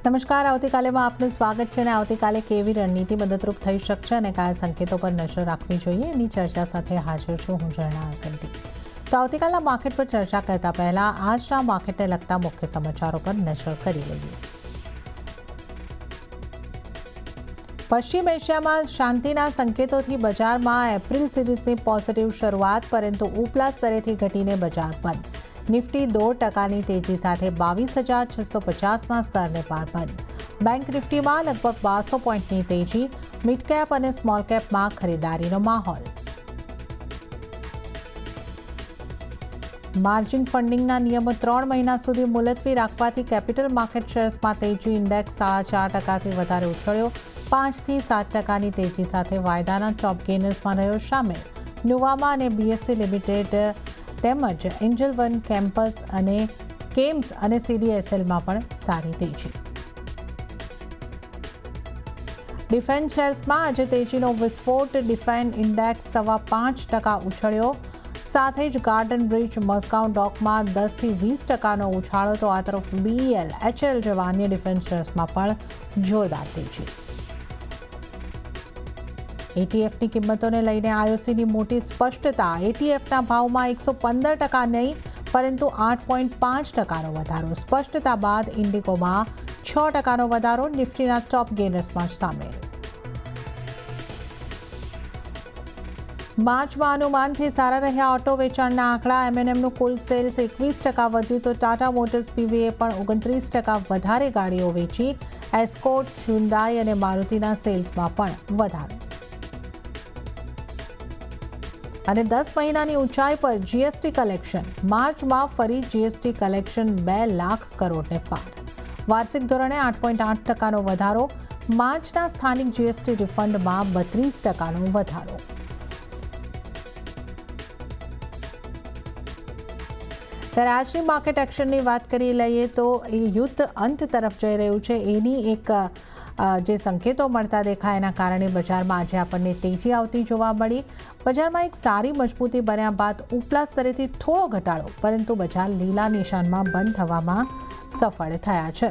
નમસ્કાર, આવતીકાલેમાં આપનું સ્વાગત છે અને આવતીકાલે કેવી રણનીતિ મદદરૂપ થઈ શકશે અને કયા સંકેતો પર નજર રાખવી જોઈએ એની ચર્ચા સાથે હાજર છું હું ઝરણા અરકંદી। તો આવતીકાલના માર્કેટ પર ચર્ચા કરતા પહેલા આજના માર્કેટને લગતા મુખ્ય સમાચારો પર નજર કરી લઈએ। પશ્ચિમ એશિયામાં શાંતિના સંકેતોથી બજારમાં એપ્રિલ સિરીઝની પોઝિટિવ શરૂઆત, પરંતુ ઉપલા સ્તરેથી ઘટીને બજાર બંધ। નિફ્ટી 2% તેજી સાથે 22,650ના સ્તરને પાર બંધ। બેંક નિફ્ટીમાં લગભગ 1200 પોઈન્ટની તેજી। મિડ કેપ અને સ્મોલ કેપમાં ખરીદારીનો માહોલ। માર્જિન ફંડિંગના નિયમો 3 મહિના સુધી મુલતવી રાખવાથી કેપિટલ માર્કેટ શેર્સમાં તેજી। ઇન્ડેક્સ 4.5%થી વધારે ઉછળ્યો। 5થી 7%ની તેજી સાથે વાયદાના ટોપ ગેનર્સમાં રહ્યો શામેલ નુવામા અને બીએસસી લિમિટેડ તેમજ એન્જલ વન કેમ્પસ અને કેમ્સ અને સીડીએસએલમાં પણ સારી તેજી। ડિફેન્સ શેર્સમાં આજે તેજીનો વિસ્ફોટ। Defence index 5.25% ઉછળ્યો। સાથે જ ગાર્ડન બ્રિજ મસ્કાઉ ડોકમાં 10થી 20%નો ઉછાળો। તો આ તરફ બીએલ, એચએલ જેવા અન્ય ડિફેન્સ શેર્સમાં પણ જોરદાર તેજી। એટીએફની કિંમતોને લઈને આઈઓસીની મોટી સ્પષ્ટતા। એટીએફના ભાવમાં 115% નહીં પરંતુ 8.5%નો વધારો। સ્પષ્ટતા બાદ ઇન્ડિગોમાં 6%નો વધારો। નિફ્ટીના ટોપ ગેનર્સમાં સામેલ। માર્ચમાં અનુમાનથી સારા રહ્યા ઓટો વેચાણના આંકડા। એમએનએમનું કુલ સેલ્સ 21% વધ્યું તો ટાટા મોટર્સ પીવીએ પણ 29% વધારે ગાડીઓ વેચી। એસ્કોર્ટ્સ, હ્યુન્ડાઈ અને મારુતિના સેલ્સમાં પણ વધારો। અને 10 મહિનાની ઊંચાઈ પર જીએસટી કલેક્શન। માર્ચમાં ફરી જીએસટી કલેક્શન 2 લાખ કરોડને પાર। વાર્ષિક ધોરણે 8.8%નો વધારો। માર્ચના સ્થાનિક જીએસટી રિફંડમાં 32%નો વધારો। ત્યારે આજની માર્કેટ એક્શનની વાત કરી લઈએ તો એ યુદ્ધ અંત તરફ જઈ રહ્યું છે એની એક જે સંકેતો મળતા દેખાય એના કારણે બજારમાં આજે આપણને તેજી આવતી જોવા મળી। બજારમાં એક સારી મજબૂતી બન્યા બાદ ઉપલા સ્તરેથી થોડો ઘટાડો, પરંતુ બજાર લીલા નિશાનમાં બંધ થવામાં સફળ થયા છે।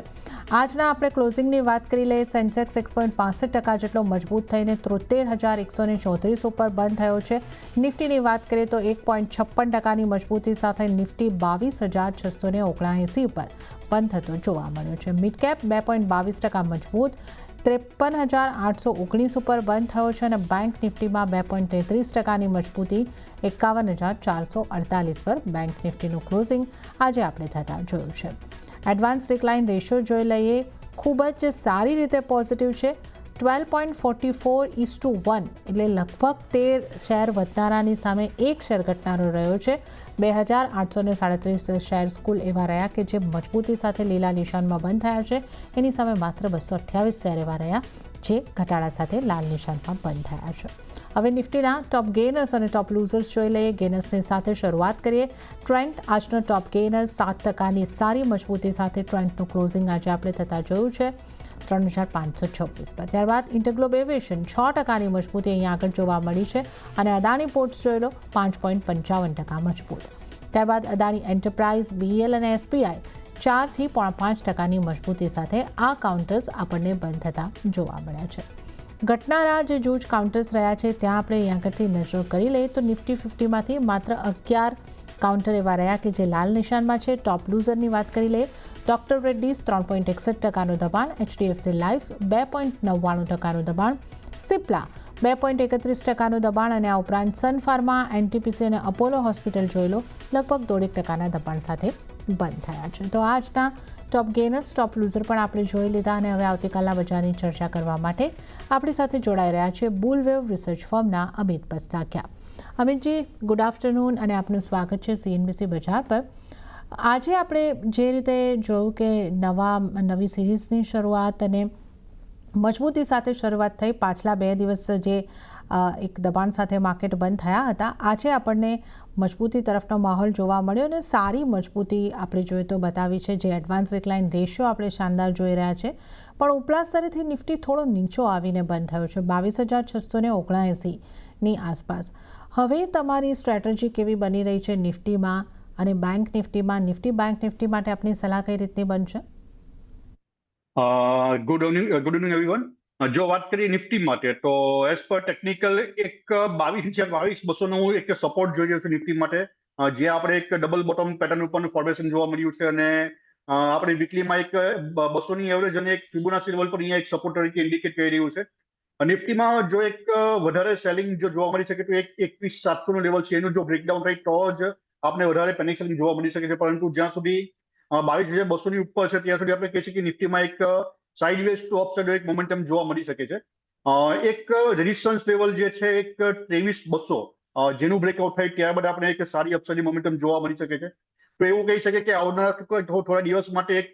આજના આપણે ક્લોઝિંગની વાત કરી લઈએ। સેન્સેક્સ 1.65% જેટલો મજબૂત થઈને 73,134 ઉપર બંધ થયો છે। નિફ્ટીની વાત કરીએ તો 1.56%ની મજબૂતી સાથે નિફ્ટી 22,679 ઉપર બંધ થતો જોવા મળ્યો છે। મિડ કેપ 2.22% મજબૂત 53,819 ઉપર બંધ થયો છે અને બેંક નિફ્ટીમાં 2.33%ની મજબૂતી 51,448 પર બેંક નિફ્ટીનું ક્લોઝિંગ આજે આપણે થતા જોયું છે। એડવાન્સ ડિક્લાઇન રેશિયો જોઈ લઈએ, ખૂબ જ સારી રીતે પોઝિટિવ છે। 12.44:1 એટલે લગભગ 13 શેર વધનારાની સામે 1 શેર ઘટનારો રહ્યો છે। 2,837 શેર્સ કુલ એવા રહ્યા કે જે મજબૂતી સાથે લીલા નિશાનમાં બંધ થયા છે। એની સામે માત્ર 228 શેર એવા રહ્યા જે ઘટાડા સાથે લાલ નિશાનમાં બંધ થયા છે। હવે નિફ્ટીના ટોપ ગેનર્સ અને ટોપ લૂઝર્સ જોઈ લઈએ। ગેનર્સની સાથે શરૂઆત કરીએ। ટ્રેન્ટ આજનો ટોપ ગેનર 7%ની સારી મજબૂતી સાથે ટ્રેન્ટનું ક્લોઝિંગ આજે આપણે થતા જોયું છે 3,526 પર। ત્યારબાદ ઇન્ટરગ્લોબ એવિએશન 6%ની મજબૂતી અહીંયા આગળ જોવા મળી છે અને અદાણી પોર્ટ્સ જોઈ લો 5.55% મજબૂત। ત્યારબાદ અદાણી એન્ટરપ્રાઇઝ, બીએલ અને એસબીઆઈ 4થી 5.5%ની મજબૂતી સાથે આ કાઉન્ટર્સ આપણને બંધ થતા જોવા મળ્યા છે। ઘટનારા જે જૂજ કાઉન્ટર્સ રહ્યા છે ત્યાં આપણે અહીંયા આગળથી નજર કરી લઈએ તો નિફ્ટી 50માંથી માત્ર 11 કાઉન્ટર એવા રહ્યા કે જે લાલ નિશાનમાં છે। ટોપ લૂઝરની વાત કરી લઈએ। ડોક્ટર રેડ્ડીઝ 3.61%નું દબાણ, એચડીએફસી લાઈફ 2.99%નું દબાણ, સિપ્લા 2.31%નું દબાણ અને આ ઉપરાંત સન ફાર્મા, એનટીપીસી અને અપોલો હોસ્પિટલ જોઈ લો લગભગ 1.5%ના દબાણ સાથે બંધ થયા છે। તો આજના ટોપ ગેનર્સ, ટોપ લૂઝર પણ આપણે જોઈ લીધા અને હવે આવતીકાલના બજારની ચર્ચા કરવા માટે આપણી સાથે જોડાઈ રહ્યા છે બુલવેવ research ફર્મના Amit બસ્તાકિયા। Amitji, good afternoon અને આપનું સ્વાગત છે સીએનબીસી બજાર પર। આજે આપણે જે રીતે જોયું કે નવી સિરીઝની શરૂઆત અને મજબૂતી સાથે શરૂઆત થઈ। પાછલા 2 દિવસ જે એક દબાણ સાથે માર્કેટ બંધ થયા હતા, આજે આપણને મજબૂતી તરફનો માહોલ જોવા મળ્યો અને સારી મજબૂતી આપણે જોઈએ તો બતાવી છે। જે એડવાન્સ ડિક્લાઇન રેશિયો આપણે શાનદાર જોઈ રહ્યા છે, પણ ઉપલા સ્તરેથી નિફ્ટી થોડો નીચો આવીને બંધ થયો છે 22,679ની આસપાસ। હવે તમારી સ્ટ્રેટેજી કેવી બની રહી છે નિફ્ટીમાં અને બેંક નિફ્ટીમાં? નિફ્ટી બેંક નિફ્ટી માટે આપની સલાહ કઈ રીતની બનશે? Good evening everyone. જો વાત કરીએ નિફ્ટી માટે તો એઝ પર ટેકનિકલ એક 22,200નું એક સપોર્ટ જોઈ રહ્યો છે નિફ્ટી માટે, જે આપણે એક ડબલ બોટમ પેટર્ન ઉપરનું ફોર્મેશન જોવા મળ્યું છે અને આપણે વીકલીમાં એક 200ની એવરેજ અને એક ફિબોનાચી લેવલ પર અહીંયા એક સપોર્ટ તરીકે ઇન્ડિકેટ કરી રહ્યું છે. નિફ્ટીમાં જો એક વધારે સેલિંગ જો જોવા મળી શકે તો એક 21,700નું લેવલ છે, એનું જો બ્રેકડાઉન થાય તો જ આપણે વધારે પેનિક સેલિંગ જોવા મળી શકે છે. પરંતુ જ્યાં સુધી 22,200ની ઉપર છે ત્યાં સુધી આપણે કહી શકીએ કે નિફ્ટીમાં એક સાઇડવેઝ ટુ અપસાઇડ એક મોમેન્ટમ જોવા મળી શકે છે. એક રેઝિસ્ટન્સ લેવલ જે છે એક 23,200, જેનું બ્રેકઆઉટ થાય ત્યારબાદ આપણે એક સારી અપસાઇડ મોમેન્ટમ જોવા મળી શકે છે. તો એવું કહી શકે કે આવનારા થોડા દિવસ માટે એક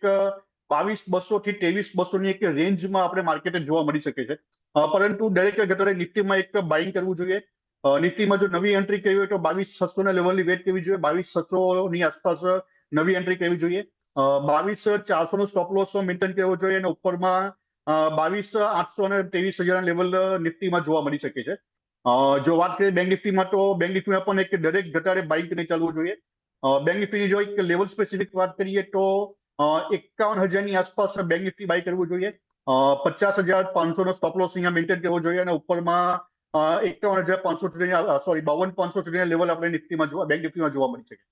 22,200 થી 23,200ની એક રેન્જમાં આપણે માર્કેટે જોવા મળી શકે છે. પરંતુ દરેક ઘટરે નિફ્ટીમાં એક બાઇંગ કરવું જોઈએ. નિફ્ટીમાં જો નવી એન્ટ્રી કરવી હોય તો 22,600ના લેવલની વેટ કરવી જોઈએ. 22,600ની આસપાસ નવી એન્ટ્રી કરવી જોઈએ. 22,400નો સ્ટોપ લોસ મેન્ટેન કરવો જોઈએ અને ઉપરમાં 22,800 અને 23,000ના લેવલ નિફ્ટીમાં જોવા મળી શકે છે. જો વાત કરીએ બેંક નિફ્ટીમાં તો બેંક નિફ્ટીમાં પણ એક દરેક ઘટાડે બાઇંગ કરીને ચાલવું જોઈએ. બેંક નિફ્ટીની જો એક લેવલ સ્પેસિફિક વાત કરીએ તો 51,000ની આસપાસ બેંક નિફ્ટી બાય કરવું જોઈએ. 50,500નો સ્ટોપ લોસ અહીંયા મેન્ટેન કરવો જોઈએ અને ઉપરમાં 51,500 સુધીની 52,500 સુધીના લેવલ આપણે બેંક નિફ્ટીમાં જોવા મળી શકે.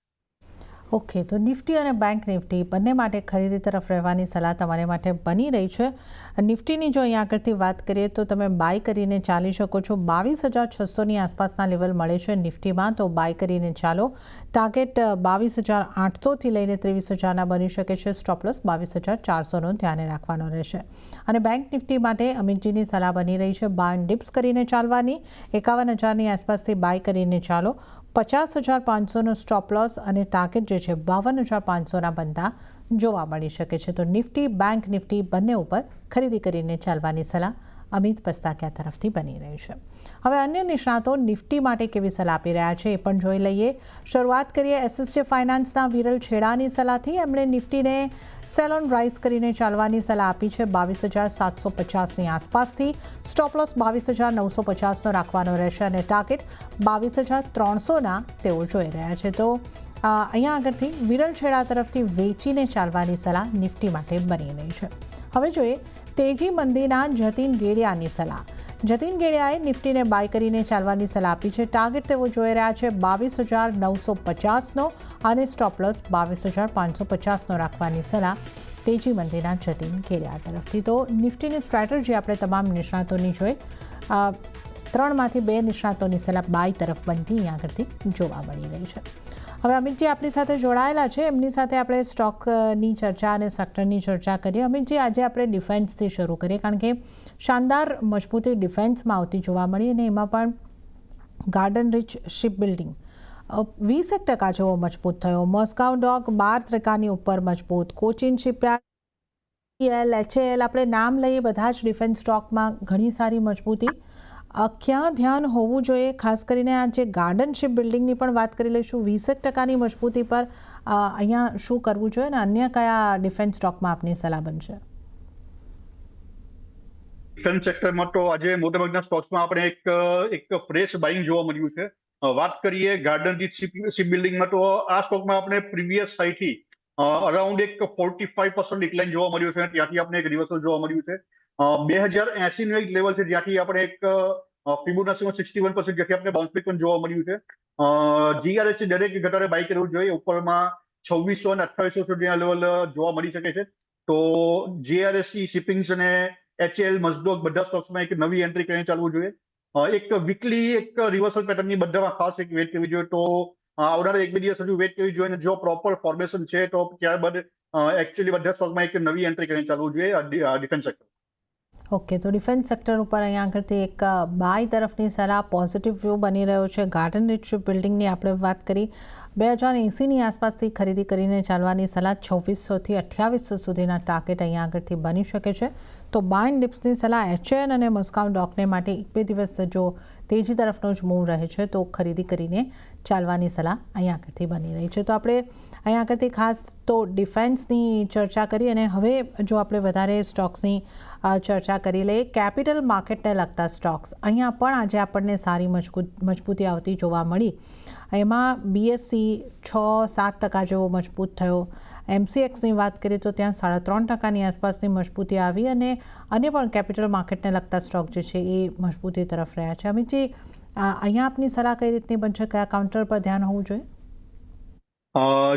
ઓકે, તો નિફ્ટી અને બેંક નિફ્ટી બંને માટે ખરીદી તરફ રહેવાની સલાહ તમારી માટે બની રહી છે. નિફ્ટીની જો અહીંયા આગળથી વાત કરીએ તો તમે બાય કરીને ચાલી શકો છો. 22,600ની આસપાસના લેવલ મળે છે નિફ્ટીમાં, તો બાય કરીને ચાલો. ટાર્ગેટ 22,800થી લઈને 23,000ના બની શકે છે. સ્ટોપલોસ 22,400નો ધ્યાને રાખવાનો રહેશે. અને બેંક નિફ્ટી માટે અમિતજીની સલાહ બની રહી છે બાય ડિપ્સ કરીને ચાલવાની. 51,000ની આસપાસથી બાય કરીને ચાલો. 50,500નો સ્ટોપ લોસ અને ટાર્ગેટ જે છે 52,500ના બનતા જોવા મળી શકે છે. તો નિફ્ટી, બેંક નિફ્ટી બંને ઉપર ખરીદી કરીને ચાલવાની સલાહ અમિત પસ્તાકિયા તરફથી બની રહી છે. હવે અન્ય નિષ્ણાતો નિફ્ટી માટે કેવી સલાહ આપી રહ્યા છે એ પણ જોઈ લઈએ. શરૂઆત કરીએ એસએસજે ફાઇનાન્સના વિરલ છેડાની સલાહથી. એમણે નિફ્ટીને સેલ ઓન રાઇઝ કરીને ચાલવાની સલાહ આપી છે 22,750ની આસપાસથી. સ્ટોપ લોસ 22,950નો રાખવાનો રહેશે અને ટાર્ગેટ 22,300ના તેઓ જોઈ રહ્યા છે. તો અહીંયા આગળથી વિરલ છેડા તરફથી વેચીને ચાલવાની સલાહ નિફ્ટી માટે બની રહી છે. હવે જોઈએ તેજી મંદીના જતીન ગેડિયાની સલાહ. જતીન ગેડિયાએ નિફ્ટીને બાય કરીને ચાલવાની સલાહ આપી છે. ટાર્ગેટ તેઓ જોઈ રહ્યા છે 22,950નો અને સ્ટોપ લોસ 22,550નો રાખવાની સલાહ તેજી મંદીના જતીન ગેડિયા તરફથી. તો નિફ્ટીની સ્ટ્રેટેજી આપણે તમામ નિષ્ણાતોની જોઈ. 3માંથી 2 નિષ્ણાતોની સલાહ બાય તરફ બનતી અહીંયા આગળથી જોવા મળી રહી છે. હવે અમિતજી આપણી સાથે જોડાયેલા છે, એમની સાથે આપણે સ્ટોકની ચર્ચા અને સેક્ટરની ચર્ચા કરીએ. અમિતજી, આજે આપણે ડિફેન્સથી શરૂ કરીએ કારણ કે શાનદાર મજબૂતી ડિફેન્સમાં આવતી જોવા મળી અને એમાં પણ ગાર્ડન રીચ શિપ બિલ્ડિંગ 20% જેવો મજબૂત થયો. મસ્કાઉ ડોક 12% ઉપર મજબૂત. કોચિન શિપયાર્ડ, HAL, આપણે નામ લઈએ બધા જ ડિફેન્સ સ્ટોકમાં ઘણી સારી મજબૂતી. ક્યાં ધ્યાન હોવું જોઈએ? ખાસ કરીને આ જે ગાર્ડન શિપ બિલ્ડિંગની પણ વાત કરી લઈશું. 20% મજબૂતી પર અહીંયા શું કરવું જોઈએ અને અન્ય કયા ડિફેન્સ સ્ટોકમાં આપની સલાહ બનશે? ડિફેન્સ સેક્ટરમાં તો આજે મોટાભાગના સ્ટોક્સમાં આપણે એક ફ્રેશ બાઇંગ જોવા મળ્યું છે. વાત કરીએ ગાર્ડન રીચ શિપ બિલ્ડિંગમાં તો આ સ્ટોકમાં આપણે પ્રીવિયસ હાઈથી અરાઉન્ડ એક 45% ડિક્લાઇન જોવા મળ્યું છે. ત્યાંથી આપણે એક રિવર્સલ જોવા મળ્યું છે. 2080નું એક લેવલ છે જ્યાંથી આપણે એક ફિબોનાચીમાં 61% જ્યાંથી આપણે બાઉન્સ બેક પણ જોવા મળ્યું છે. GRH દરેક ઘટાડે બાય કરવું જોઈએ. ઉપરમાં 2600 અને 2800 સુધીના લેવલ જોવા મળી શકે છે. તો GRSC, શિપિંગ્સ અને HAL, મઝડોક બધા સ્ટોક્સમાં એક નવી એન્ટ્રી કરીને ચાલવું જોઈએ. એક વીકલી એક રિવર્સલ પેટર્નની બધામાં ખાસ એક વેટ કરવી જોઈએ. તો આવનારા 1-2 દિવસ હજુ વેટ કરવી જોઈએ અને જો પ્રોપર ફોર્મેશન છે તો ત્યારબાદ એકચ્યુઅલી બધા સ્ટોકમાં એક નવી એન્ટ્રી કરીને ચાલવું જોઈએ ડિફેન્સ સેક્ટર. ઓકે, તો ડિફેન્સ સેક્ટર ઉપર અહીંયા આગળથી એક બાય તરફની સલાહ, પોઝિટિવ વ્યૂ બની રહ્યો છે. ગાર્ડન રીચ શિપ બિલ્ડિંગની આપણે વાત કરી. 2080ની આસપાસથી ખરીદી કરીને ચાલવાની સલાહ. 2600થી 2800 સુધીના ટાર્ગેટ અહીંયા આગળથી બની શકે છે. તો બાય ડિપ્સની સલાહ HAL અને મસ્કાઉ ડોકને માટે 1-2 દિવસ જો તેજી તરફનો જ મૂવ રહે છે, તો ખરીદી કરીને ચાલવાની સલાહ અહીંયા આગળથી બની રહી છે. તો આપણે અહીંયા આગળથી ખાસ તો ડિફેન્સની ચર્ચા કરી, અને હવે જો આપણે વધારે સ્ટોક્સની ચર્ચા કરી લઈએ, કેપિટલ માર્કેટને લગતા સ્ટોક્સ અહીંયા પણ આજે આપણને સારી મજબૂતી આવતી જોવા મળી. એમાં BSE 6-7% જેવો મજબૂત થયો. MCXની વાત કરીએ તો ત્યાં 3.5% આસપાસની મજબૂતી આવી, અને અન્ય પણ કેપિટલ માર્કેટને લગતા સ્ટોક જે છે એ મજબૂતી તરફ રહ્યા છે. અમિતજી, અહીંયા આપની સલાહ કઈ રીતની બનશે, કયા કાઉન્ટર પર ધ્યાન હોવું જોઈએ?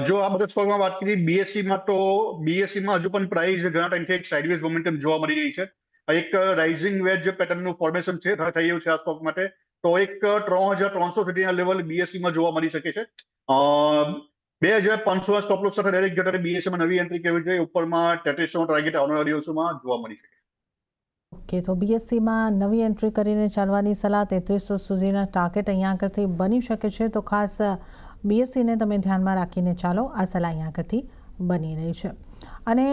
જો આ બધા સ્ટોકમાં વાત કરીએ BSEમાં, તો BSEમાં હજુ પણ પ્રાઇસ ઘણા ટાઈમથી એક સાઇડવેઝ મોમેન્ટમ જોવા મળી રહી છે. એક રાઇઝિંગ વેજ પેટર્નનું ફોર્મેશન થઈ રહ્યું છે આ સ્ટોક માટે. તો એક 3,300 સુધીના લેવલ BSEમાં જોવા મળી શકે છે. 2,500 સ્ટોપ લોસ સાથે ડાયરેક્ટ જયારે BSEમાં નવી એન્ટ્રી કરવી જોઈએ. ઉપરમાં 3300 ટાર્ગેટ આવનારા દિવસોમાં જોવા મળી શકે. ઓકે, તો BSEમાં નવી એન્ટ્રી કરીને ચાલવાની સલાહ, 3300 સુધીના ટાર્ગેટ અહીંયા આગળથી બની શકે છે. તો ખાસ BSEને તમે ધ્યાનમાં રાખીને ચાલો, આ સલાહ અહીંયા આગળથી બની રહી છે. અને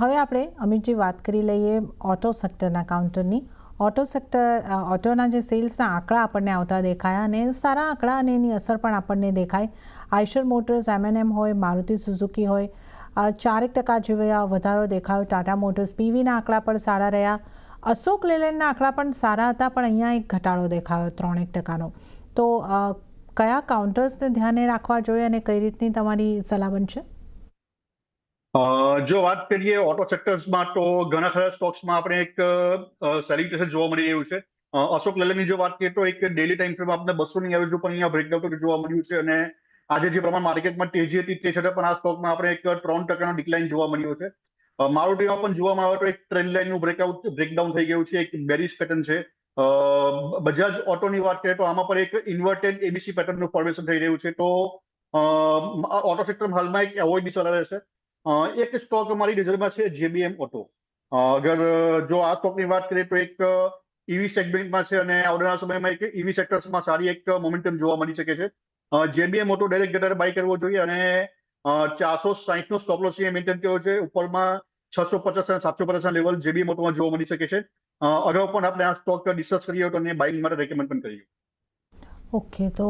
હવે આપણે અમિતજી વાત કરી લઈએ ઓટો સેક્ટરના કાઉન્ટરની. ઓટોના જે સેલ્સના આંકડા આપણને આવતા દેખાયા, અને સારા આંકડા, અને એની અસર પણ આપણને દેખાય. આઈશર મોટર્સ, M&M હોય, મારુતિ સુઝુકી હોય, 4% જેવો વધારો દેખાયો. ટાટા મોટર્સ, PVના આંકડા પણ સારા રહ્યા. અશોક લેલેન્ડના આંકડા પણ સારા હતા, પણ અહીંયા એક ઘટાડો દેખાયો 3% તો કયા કાઉન્ટર્સને ધ્યાને રાખવા જોઈએ અને કઈ રીતની તમારી સલાહ બનશે? જો વાત કરીએ ઓટો સેક્ટર્સમાં, તો ઘણા ખરા સ્ટોક્સમાં આપણે એક સેલિંગ પ્રેશર જોવા મળી રહ્યું છે. અશોક લેલેન્ડની જો વાત કરીએ તો એક ડેલી ટાઈમ ફ્રેમ આપણે 200ની એવરેજ ઉપર અહીંયા બ્રેકડાઉન જોવા મળ્યું છે, અને આજે જે પ્રમાણે માર્કેટમાં તેજી હતી તે છતાં પણ આ સ્ટોકમાં આપણે એક 3%નો ડિક્લાઇન જોવા મળ્યો છે. મારુતિમાં પણ જોવામાં આવે તો એક ટ્રેન્ડ લાઇનનું બ્રેકડાઉન થઈ ગયું છે, એક બેરિશ પેટર્ન છે. બજાજ ઓટોની વાત કરીએ તો આમાં પણ એક ઇન્વર્ટેડ ABC પેટર્નનું ફોર્મેશન થઈ રહ્યું છે. તો ઓટો સેક્ટરમાં હાલમાં એક એવોઇડની સલાહ રહેશે. એક સ્ટોક અમારી નજરમાં છે JBM ઓટો. અગર જો આ સ્ટોકની વાત કરીએ તો એક EV સેગમેન્ટમાં છે, અને આવનારા સમયમાં એક EV સેક્ટર્સમાં સારી એક મોમેન્ટમ જોવા મળી શકે છે. JBM ઓટો ડાયરેક્ટ જયારે બાય કરવો જોઈએ, અને 460નો સ્ટોપ લોસ મેન્ટેન કર્યો છે. ઉપરમાં 650 અને 750ના લેવલ JBM ઓટોમાં જોવા મળી શકે છે. અગાઉ પણ આપણે આ સ્ટોક ડિસ્કસ કર્યો હતો અને બાઇંગ માટે રેકમેન્ડ પણ કર્યું. ઓકે, તો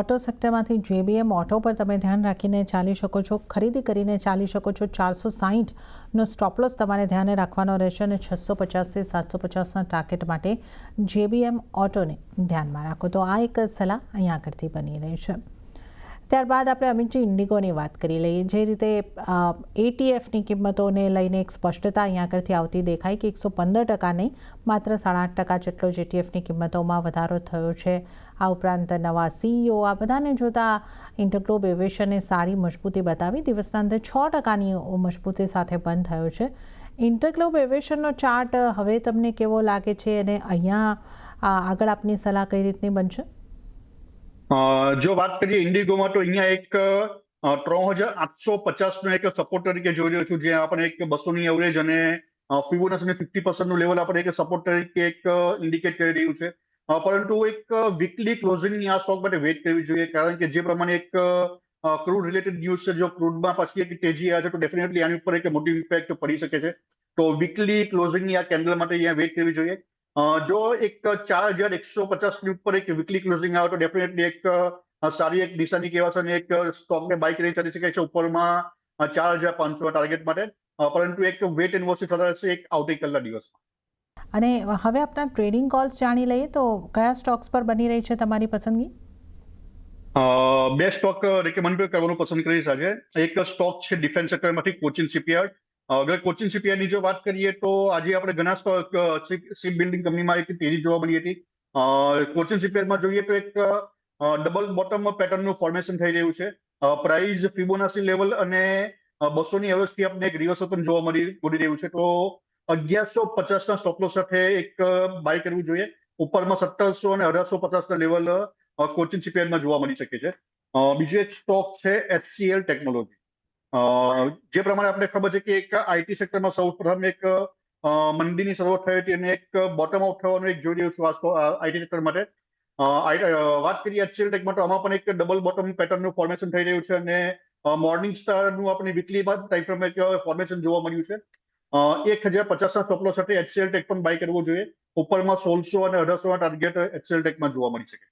ઓટો સેક્ટરમાંથી JBM ઓટો પર તમે ધ્યાન રાખીને ચાલી શકો છો, ખરીદી કરીને ચાલી શકો છો. 460નો સ્ટોપ લોસ તમારે ધ્યાને રાખવાનો રહેશે, અને 650થી 750ના ટાર્ગેટ માટે JBM ઓટોને ધ્યાનમાં રાખો. તો આ એક સલાહ અહીંયા આગળથી બની રહી છે. ત્યારબાદ આપણે અમિતજી ઇન્ડિગોની વાત કરી લઈએ. જે રીતે ATFની કિંમતોને લઈને એક સ્પષ્ટતા અહીંયા આગળથી આવતી દેખાય કે 115% નહીં, માત્ર 8.5% જેટલો ATFની કિંમતોમાં વધારો થયો છે. આ ઉપરાંત નવા CEO, આ બધાને જોતા ઇન્ટરગ્લોબ એવિએશને સારી મજબૂતી બતાવી. દિવસના અંતે 6%ની મજબૂતી સાથે બંધ થયો છે. ઇન્ટરગ્લોબ એવિએશનનો ચાર્ટ હવે તમને કેવો લાગે છે, અને અહીંયા આગળ આપની સલાહ કઈ રીતની બનશે? જો વાત કરીએ ઇન્ડિગોમાં, તો અહીંયા એક 3,850નો એક સપોર્ટ તરીકે જોઈ રહ્યો છું, જ્યાં આપણે એક 200ની એવરેજ અને ફિબોનાચીને 50%નું લેવલ આપણે એક સપોર્ટ તરીકે એક ઇન્ડિકેટ કરી રહ્યું છે. પરંતુ એક વીકલી ક્લોઝિંગની આ સ્ટોક માટે વેઇટ કરવી જોઈએ, કારણ કે જે પ્રમાણે એક ક્રૂડ રિલેટેડ ન્યૂઝ છે, જો ક્રૂડમાં પછી એક તેજી આવે છે તો ડેફિનેટલી આની ઉપર એક મોટી ઇમ્પેક્ટ પડી શકે છે. તો વીકલી ક્લોઝિંગની આ કેન્ડલ માટે અહીંયા વેઇટ કરવી જોઈએ. જો એક 4,150ની ઉપર એક વીકલી ક્લોઝિંગ આવે તો ડેફિનેટલી એક સારી એક નિશાની કહેવાશે, અને એક સ્ટોકને બાય કરી ચાલી શકાય છે ઉપરમાં 4,500 ટાર્ગેટ માટે. પરંતુ એક વેટ એન્ડ વોચ થશે એક આવતીકાલના દિવસમાં. અને હવે આપણા ટ્રેડિંગ કોલ્સ જાણી લઈએ, તો કયા સ્ટોક્સ પર બની રહી છે તમારી પસંદગી? બે સ્ટોક રેકમેન્ડ કરવાનું પસંદ કરીશ આજે. એક સ્ટોક છે ડિફેન્સ સેક્ટરમાંથી કોચિન શિપયાર્ડ. અગર કોચિન શિપયાર્ડની જો વાત કરીએ તો આજે આપણે ઘણા સ્ટોક શિપ બિલ્ડિંગ કંપનીમાં એક તેજી જોવા મળી હતી. કોચિન શિપયાર્ડમાં જોઈએ તો એક ડબલ બોટમ પેટર્નનું ફોર્મેશન થઈ રહ્યું છે. પ્રાઇસ ફિબોનાચી લેવલ અને 200ની એવરેજથી આપણે એક રિવર્સલ પણ જોવા મળી રહ્યું છે. તો 1,150ના સ્ટોપ લોસ સાથે એક બાય કરવું જોઈએ. ઉપરમાં 1,700 અને 1,850ના લેવલ કોચિન શિપયાર્ડમાં જોવા મળી શકે છે. બીજો એક સ્ટોક છે HCL ટેકનોલોજી. જે પ્રમાણે આપણે ખબર છે કે એક IT સેક્ટરમાં સૌ પ્રથમ એક મંદીની શરૂઆત થઈ હતી, અને એક બોટમ આઉટ થવાનું એક જોઈ રહ્યું છું IT સેક્ટર માટે. વાત કરીએ HCL ટેકમાં, તો આમાં પણ એક ડબલ બોટમ પેટર્નનું ફોર્મેશન થઈ રહ્યું છે, અને મોર્નિંગ સ્ટારનું આપણે વીકલી ટાઈમ ફ્રેમ એક ફોર્મેશન જોવા મળ્યું છે. 1050ના સ્ટોપ લોસ સાથે HCL ટેક પણ બાય કરવો જોઈએ. ઉપરમાં 1600 અને 1800ના ટાર્ગેટ HCL ટેકમાં જોવા મળી શકે.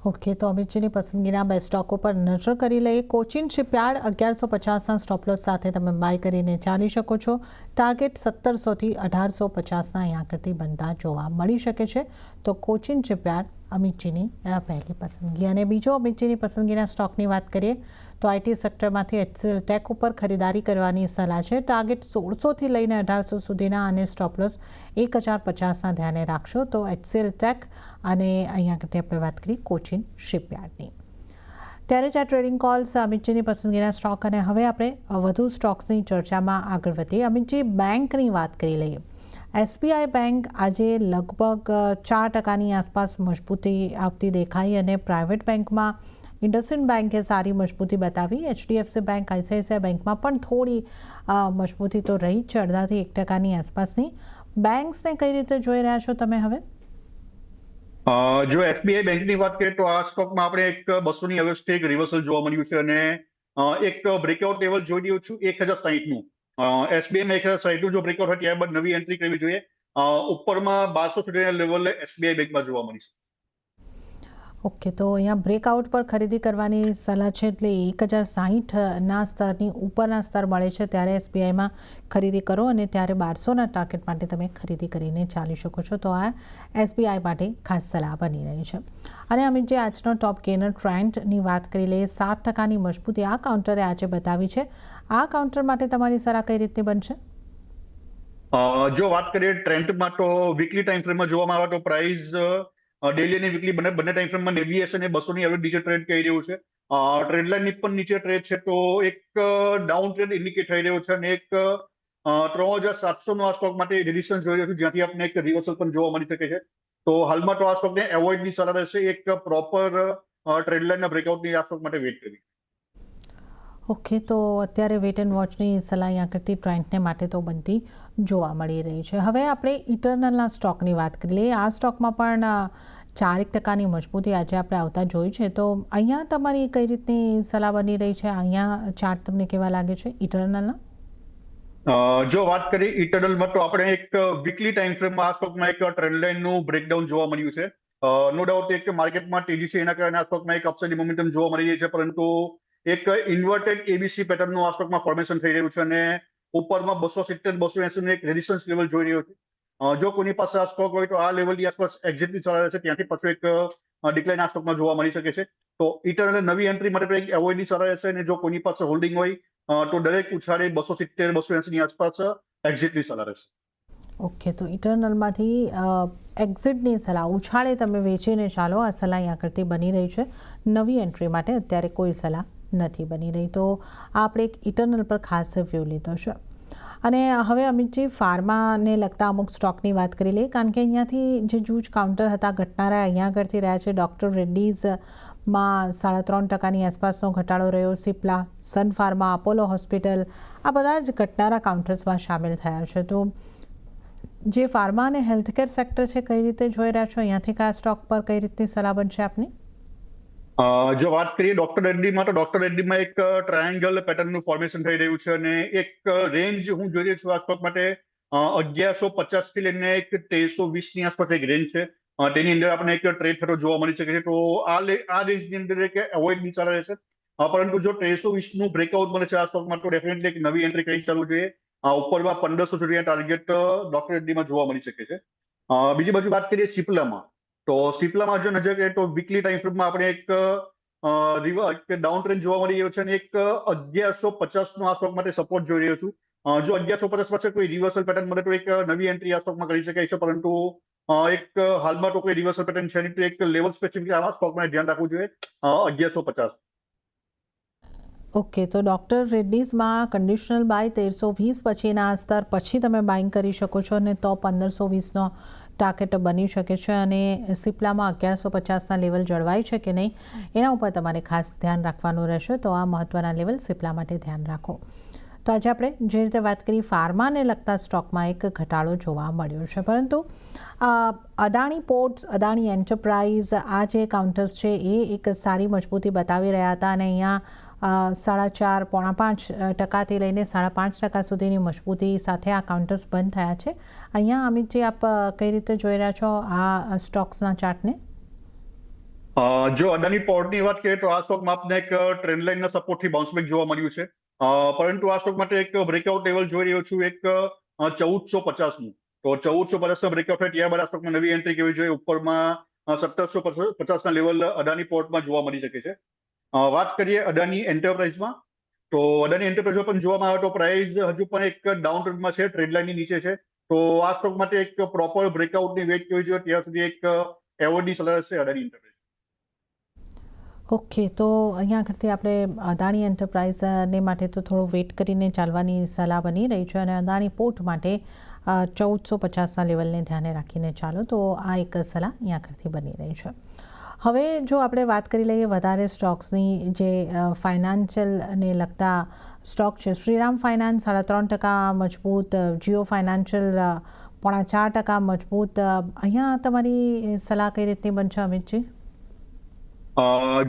ઓકે, તો અમિતજીની પસંદગીના બે સ્ટોકો પર નજર કરી લઈએ. કોચિન શિપયાર્ડ 1150ના સ્ટોપ લોસ સાથે તમે બાય કરીને ચાલી શકો છો. ટાર્ગેટ 1700થી 1850ના અહીંયા કરતી બનતા જોવા મળી શકે છે. તો કોચિન શિપયાર્ડ અમિતજીની પહેલી પસંદગી. અને બીજો અમિતજીની પસંદગીના સ્ટોકની વાત કરીએ તો આઈટી સેક્ટરમાંથી HCL ટેક ઉપર ખરીદારી કરવાની સલાહ છે. ટાર્ગેટ 1600થી લઈને 1800 સુધીના અને સ્ટોપ લોસ 1050ના ધ્યાને રાખશો. તો HCL ટેક અને અહીંયા કરતી આપણે વાત કરીએ કોચિન શિપયાર્ડની. ત્યારે જ આ ટ્રેડિંગ કોલ્સ અમિતજીની પસંદગીના સ્ટોક. અને હવે આપણે વધુ સ્ટોક્સની ચર્ચામાં આગળ વધીએ. અમિતજી, બેંકની વાત કરી લઈએ. SBI બેંક આજે લગભગ 4%ની આસપાસ મજબૂતી આવતી દેખાઈ અને પ્રાઇવેટ બેંકમાં ઇન્ડસઇન્ડ બેંકે સારી મજબૂતી બતાવી. HDFC બેંક, ICICI બેંકમાં પણ થોડી મજબૂતી તો રહી જ છે, 0.5થી 1%ની આસપાસની. બેંક્સને કઈ રીતે જોઈ રહ્યા છો તમે હવે? જો SBI બેંકની વાત કરીએ તો આ સ્ટોકમાં આપણે એક 200ની અવસ્થે એક રિવર્સલ જોવા મળ્યું છે અને એક બ્રેકઆઉટ લેવલ જોઈ રહ્યો છું 1060નું. SBIમાં 1060નું જો બ્રેકઆઉટ હોય ત્યારબાદ નવી એન્ટ્રી કરવી જોઈએ. ઉપરમાં 1200 સુધીના લેવલ SBI બેંકમાં જોવા મળી છે. ઓકે, તો અહીંયા બ્રેકઆઉટ પર ખરીદી કરવાની સલાહ છે, એટલે 1060ના સ્તરની ઉપરના સ્તર મળે છે ત્યારે SBIમાં ખરીદી કરો અને ત્યારે 1200ના ટાર્ગેટ માટે તમે ખરીદી કરીને ચાલી શકો છો. તો આ SBI માટે ખાસ સલાહ બની રહી છે. અને અમિત, જે આજનો ટોપ ગેનર ટ્રેન્ડની વાત કરી લઈએ, 7%ની મજબૂતી આ કાઉન્ટરે આજે બતાવી છે. આ કાઉન્ટર માટે તમારી સલાહ કઈ રીતની બનશે? જો વાત કરીએ ટ્રેન્ડમાં તો વીકલી ટાઈમ ફ્રેમમાં જોવામાં આવે તો પ્રાઇસ ડેલી અને વીકલી બંને ટાઈમ ફ્રેમમાં નેવીએસ અને 200ની એવરેજ નીચે ટ્રેડ કરી રહ્યું છે. ટ્રેડ લાઇનની પણ નીચે ટ્રેડ છે, તો એક ડાઉન ટ્રેડ ઇન્ડિકેટ થઈ રહ્યો છે અને એક 3700નો આ સ્ટોક માટે રેઝિસ્ટન્સ જોઈ રહ્યો છું, જ્યાંથી આપણે એક રિવર્સલ પણ જોવા મળી શકે છે. તો હાલમાં તો આ સ્ટોકને એવોઇડની સલાહ રહેશે. એક પ્રોપર ટ્રેડ લાઇનના બ્રેકઆઉટની આ સ્ટોક માટે વેઇટ કરવી. ઓકે, તો અત્યારે વેટ એન્ડ વોચની સલાહ અહીંયા કરતી ટ્રેન્ડને માટે તો બનતી જોવા મળી રહી છે. હવે આપણે ઇટરનલના સ્ટોકની વાત કરી લઈએ. આ સ્ટોકમાં પણ 4% મજબૂતી આજે આપણે આવતા જોઈ છે. તો અહીંયા તમારી કઈ રીતની સલાહ બની રહી છે? અહીંયા ચાર્ટ તમને કેવા લાગે છે ઇટરનલના? જો વાત કરીએ ઇટરનલમાં તો આપણે એક વીકલી ટાઈમ ફ્રેમમાં આ સ્ટોકમાં એક ટ્રેન્ડ લાઇનનું બ્રેકડાઉન જોવા મળ્યું છે. નો ડાઉટ એક માર્કેટમાં તેજી છે, એના કારણે આ સ્ટોકમાં એક અપસાઇડ મોમેન્ટમ જોવા મળી રહી છે, પરંતુ એક ઇન્વર્ટેડ ABC પેટર્નનું આ સ્ટોકમાં ફોર્મેશન થઈ રહ્યું છે અને ઉપરમાં 270 280નું એક રેઝિસ્ટન્સ લેવલ જોઈ રહ્યો છે. જો કોઈની પાસે આ સ્ટોક હોય તો આ લેવલની આસપાસ એક્ઝિટની સલાહ રહેશે, ત્યાંથી પાછું એક ડિક્લાઇન આ સ્ટોકમાં જોવા મળી શકે છે. તો ઇટરનલ નવી એન્ટ્રી માટે એક એવોઇડની સલાહ રહેશે અને જો કોઈની પાસે હોલ્ડિંગ હોય તો દરેક ઉછાળે 270 280ની આસપાસ એક્ઝિટની સલાહ રહેશે. ઓકે, તો ઇટરનલમાંથી એક્ઝિટની સલાહ, ઉછાળે તમે વેચીને ચાલો, આ સલાહ અહીંયા કરતી બની રહી છે. નવી એન્ટ્રી માટે અત્યારે કોઈ સલાહ નથી બની રહી. તો આપણે એક ઇટરનલ પર ખાસ વ્યૂ લીધો છે. અને હવે અમિતજી, ફાર્માને લગતા અમુક સ્ટોકની વાત કરી લઈએ, કારણ કે અહીંયાથી જે જૂજ કાઉન્ટર હતા ઘટનારા અહીંયા આગળથી રહ્યા છે. ડૉક્ટર રેડ્ડીઝમાં 3.5%ની આસપાસનો ઘટાડો રહ્યો. Cipla, Sun Pharma, Apollo hospital, આ બધા જ ઘટનારા કાઉન્ટર્સમાં સામેલ થયા છે. તો જે ફાર્મા અને હેલ્થકેર સેક્ટર છે, કઈ રીતે જોઈ રહ્યા છો? અહીંયાથી કયા સ્ટોક પર કઈ રીતની સલાહ બનશે આપની? જો વાત કરીએ ડોક્ટર રેડ્ડીમાં, તો ડોક્ટર રેડ્ડીમાં એક ટ્રાયેંગલ પેટર્નનું ફોર્મેશન થઈ રહ્યું છે અને એક રેન્જ હું જોઈ રહ્યો છું આ સ્ટોક માટે 1150થી લઈને એક 1320ની આસપાસ એક રેન્જ છે. તેની અંદર આપણે એક ટ્રેડ થતો જોવા મળી શકે છે. તો આ રેન્જની અંદર એક એવોઇડની સલાહ રહેશે. પરંતુ જો 1320નું બ્રેકઆઉટ મળે છે આ સ્ટોકમાં, તો ડેફિનેટલી એક નવી એન્ટ્રી કરી ચાલવું જોઈએ. ઉપરમાં 1500 સુધીના ટાર્ગેટ ડોક્ટર રેડ્ડીમાં જોવા મળી શકે છે. બીજી બાજુ વાત કરીએ સિપ્લામાં, તો સિપ્લામાં જો નજર કરીએ તો વીકલી ટાઈમ ફ્રેમમાં આપણે એક ડાઉન ટ્રેન્ડ જોવા મળી રહ્યો છે અને એક 1150નો આ સ્ટોક માટે સપોર્ટ જોઈ રહ્યો છું. જો 1150 પાસે કોઈ રિવર્સલ પેટર્ન મળે તો એક નવી એન્ટ્રી આ સ્ટોકમાં કરી શકાય છે, પરંતુ એક હાલમાં તો કોઈ રિવર્સલ પેટર્ન છે નહીં, તો એક લેવલ સ્પેસિફિક આવા સ્ટોકમાં ધ્યાન રાખવું જોઈએ 1150. ઓકે, તો ડૉક્ટર રેડ્ડીઝમાં કન્ડિશનલ બાય 1320 પછીના આ સ્તર પછી તમે બાઇંગ કરી શકો છો અને તો 1520નો ટાર્ગેટ બની શકે છે. અને સિપ્લામાં 1150ના લેવલ જળવાય છે કે નહીં એના ઉપર તમારે ખાસ ધ્યાન રાખવાનું રહેશે. તો આ મહત્ત્વના લેવલ સિપ્લા માટે ધ્યાન રાખો. તો આજે આપણે જે રીતે વાત કરી ફાર્માને લગતા સ્ટોકમાં એક ઘટાડો જોવા મળ્યો છે, પરંતુ અદાણી પોર્ટ્સ, અદાણી એન્ટરપ્રાઇઝ, આ જે કાઉન્ટર્સ છે એ એક સારી મજબૂતી બતાવી રહ્યા હતા અને અહીંયા 4.5 પોણા 5% લઈને 5.5% સુધીની મજબૂતી સાથે આ કાઉન્ટર્સ બંધ થયા છે. અહીંયા અમિતજી, આપ કઈ રીતે જોઈ રહ્યા છો આ સ્ટોક્સના ચાર્ટને? જો અદાણી પોર્ટની વાત કરીએ તો આ સ્ટોકમાં આપને એક ટ્રેન્ડ લાઇનના સપોર્ટથી બાઉન્સ બેક જોવા મળ્યું છે. પરંતુ આ સ્ટોક માટે એક બ્રેકઆઉટ લેવલ જોઈ રહ્યો છું, એક 1450નું. તો 1450 બ્રેકઆઉટ થાય ત્યારબાદ આ સ્ટોકમાં નવી એન્ટ્રી કેવી જોઈએ. ઉપરમાં 1750ના લેવલ અદાણી પોર્ટમાં જોવા મળી શકે છે. વાત કરીએ અદાણી એન્ટરપ્રાઇઝમાં, તો અદાણી એન્ટરપ્રાઇઝમાં પણ જોવામાં આવે તો પ્રાઇસ હજુ પણ એક ડાઉન ટ્રેન્ડમાં છે, ટ્રેડ લાઇનની નીચે છે. તો આ સ્ટોક માટે એક પ્રોપર બ્રેકઆઉટની વેટ કેવી જોઈએ ત્યાં સુધી એક એવોર્ડની સલાહ છે અદાણી એન્ટરપ્રાઇઝ. ઓકે, તો અહીંયા આગળથી આપણે અદાણી એન્ટરપ્રાઇઝને માટે તો થોડું વેટ કરીને ચાલવાની સલાહ બની રહી છે અને અદાણી પોર્ટ માટે 1450ના લેવલને ધ્યાને રાખીને ચાલો, તો આ એક સલાહ અહીંયા આગળથી બની રહી છે. હવે જો આપણે વાત કરી લઈએ વધારે સ્ટોક્સની, જે ફાઇનાન્શિયલને લગતા સ્ટોક છે, શ્રીરામ ફાઇનાન્સ 3.5% મજબૂત, જીઓ ફાઇનાન્શિયલ 4.5% મજબૂત. અહીંયા તમારી સલાહ કઈ રીતની બનશે અમિતજી?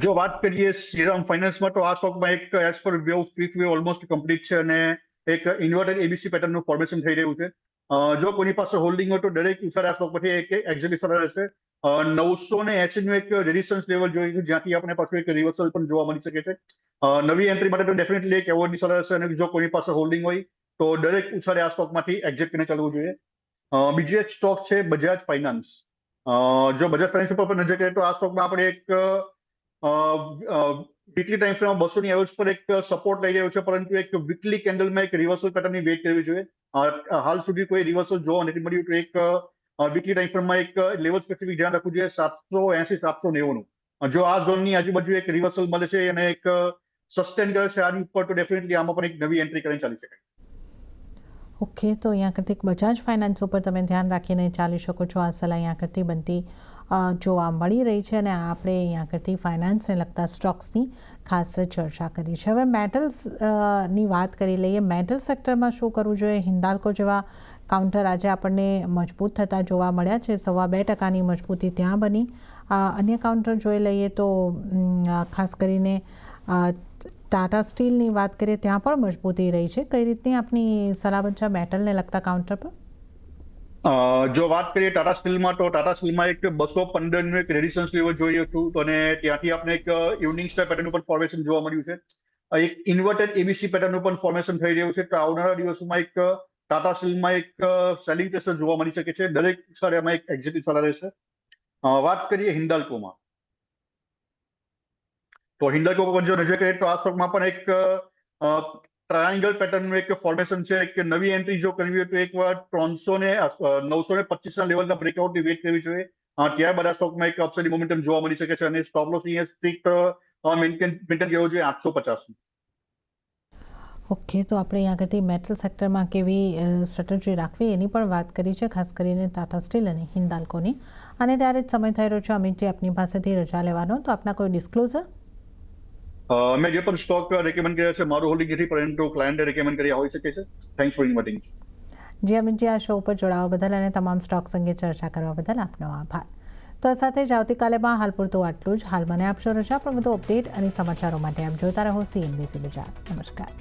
જો વાત કરીએ શ્રીરામ ફાઇનાન્સમાં તો આ સ્ટોકમાં એક as per wave quick wave almost complete છે અને એક ઇન્વર્ટેડ એબીસી પેટર્નનું ફોર્મેશન થઈ રહ્યું છે. જો કોઈની પાસે હોલ્ડિંગ હોય તો દરેક ઉછાળ આ સ્ટોક પરથી એક એક્ઝિટ ઉછાળ રહેશે. 980 નું એક રેઝિસ્ટન્સ લેવલ જોઈએ જ્યાંથી આપણે પાછું એક રિવર્સલ પણ જોવા મળી શકે છે. નવી એન્ટ્રી માટે તો ડેફિનેટલી એક એવોર્ડની સલાહ રહેશે અને જો કોઈની પાસે હોલ્ડિંગ હોય તો દરેક ઉછાળે આ સ્ટોકમાંથી એક્ઝિટ કરીને ચાલવું જોઈએ. બીજો એક સ્ટોક છે બજાજ ફાઇનાન્સ. જો બજાજ ફાઇનાન્સ ઉપર પણ નજર કરીએ તો આ સ્ટોકમાં આપણે એક વીકલી ટાઈમ ફ્રેમમાં 200ની એવરેજ પર એક સપોર્ટ લઈ રહ્યો છે, પરંતુ એક વીકલી કેન્ડલમાં એક રિવર્સલ પેટર્નની વેટ કરવી જોઈએ. હાલ સુધી કોઈ રિવર્સલ જોવા નથી મળ્યું, તો એક વીકલી ટાઈમ ફ્રેમમાં એક લેવલ સ્પેસિફિક ધ્યાન રાખવું જોઈએ 780 790નું. જો આ ઝોનની આજુબાજુ એક રિવર્સલ મળે છે અને એક સસ્ટેન કરે છે આની ઉપર, તો ડેફિનેટલી આમાં પણ એક નવી એન્ટ્રી કરીને ચાલી શકાય. ઓકે, તો અહીંયા કરતી બજાજ ફાઇનાન્સ ઉપર તમે ધ્યાન રાખીને ચાલી શકો છો. આ સલાહ અહીંયા કરતી બનતી જોવા મળી રહી છે અને આપણે અહીંયા કરતી ફાઇનાન્સને લગતા સ્ટોક્સની ખાસ ચર્ચા કરી છે. હવે મેટલ્સની વાત કરી લઈએ. મેટલ સેક્ટરમાં શું કરવું જોઈએ? હિન્દાલ્કો જેવા કાઉન્ટર આજે આપણને મજબૂત થતા જોવા મળ્યા છે, 2.25%ની મજબૂતી ત્યાં બની. અન્ય કાઉન્ટર જોઈ લઈએ તો ખાસ કરીને ટાટા સ્ટીલની વાત કરીએ, ત્યાં પણ મજબૂતી રહી છે. કઈ રીતની આપની સલાહ બનશે મેટલને લગતા કાઉન્ટર પર? જો વાત કરીએ ટાટા સ્ટીલમાં, તો ટાટા સ્ટીલમાં એક 215નું એક રેઝિસ્ટન્સ લેવલ જોઈએ હતું અને ત્યાંથી આપણે એક ઇવનિંગ સ્ટાર પેટર્ન ઉપર ફોર્મેશન જોવા મળ્યું છે. એક ઇન્વર્ટેડ એબીસી પેટર્ન ઉપર ફોર્મેશન થઈ રહ્યું છે. તો આવનારા દિવસોમાં એક ટાટા સ્ટીલમાં એક સેલિંગ પ્રેશર જોવા મળી શકે છે. દરેક સારે એમાં એક એક્ઝિટ સારા રહેશે. વાત કરીએ હિન્દાલ્કોમાં, તો હિન્દાલ્કો પર જો નજર કરીએ તો આ સ્ટોકમાં પણ એક ટ્રાયંગલ પેટર્નનું એક ફોર્મેશન છે. એક નવી એન્ટ્રી જો કરવી હોય તો એક વાર 925ના લેવલના બ્રેકઆઉટની વેટ કરવી જોઈએ. ત્યારબાદ આ સ્ટોકમાં એક અપસાઇડ મોમેન્ટમ જોવા મળી શકે છે અને સ્ટોપ લોસ અહીંયા સ્ટ્રિક્ટ મેન્ટેન કરવો જોઈએ 850. ઓકે, તો આપણે અહીંયા આગળથી મેટલ સેક્ટરમાં કેવી સ્ટ્રેટેજી રાખવી એની પણ વાત કરી છે, ખાસ કરીને ટાટા સ્ટીલ અને હિન્દાલ્કોની. અને ત્યારે જ સમય થઈ રહ્યો છે અમિતજી આપની પાસેથી રજા લેવાનો, તો આપના કોઈ ડિસ્ક્લોઝર? મેં જે પણ સ્ટોક રેકમેન્ડ કર્યા છે મારું હોલ્ડિંગ નથી, પરંતુ ક્લાયન્ટે રેકમેન્ડ કર્યા હોઈ શકે છે. Thanks for inviting. Ji Amitji, આ શો ઉપર જોડાવા બદલ અને તમામ સ્ટોક્સ અંગે ચર્ચા કરવા બદલ આપનો આભાર. તો આ સાથે જ આવતીકાલેમાં હાલ પૂરતું આટલું જ. હાલ મને આપશો રજા, પણ વધુ અપડેટ અને સમાચારો માટે આપ જોતા રહો CNBC ગુજરાત. નમસ્કાર.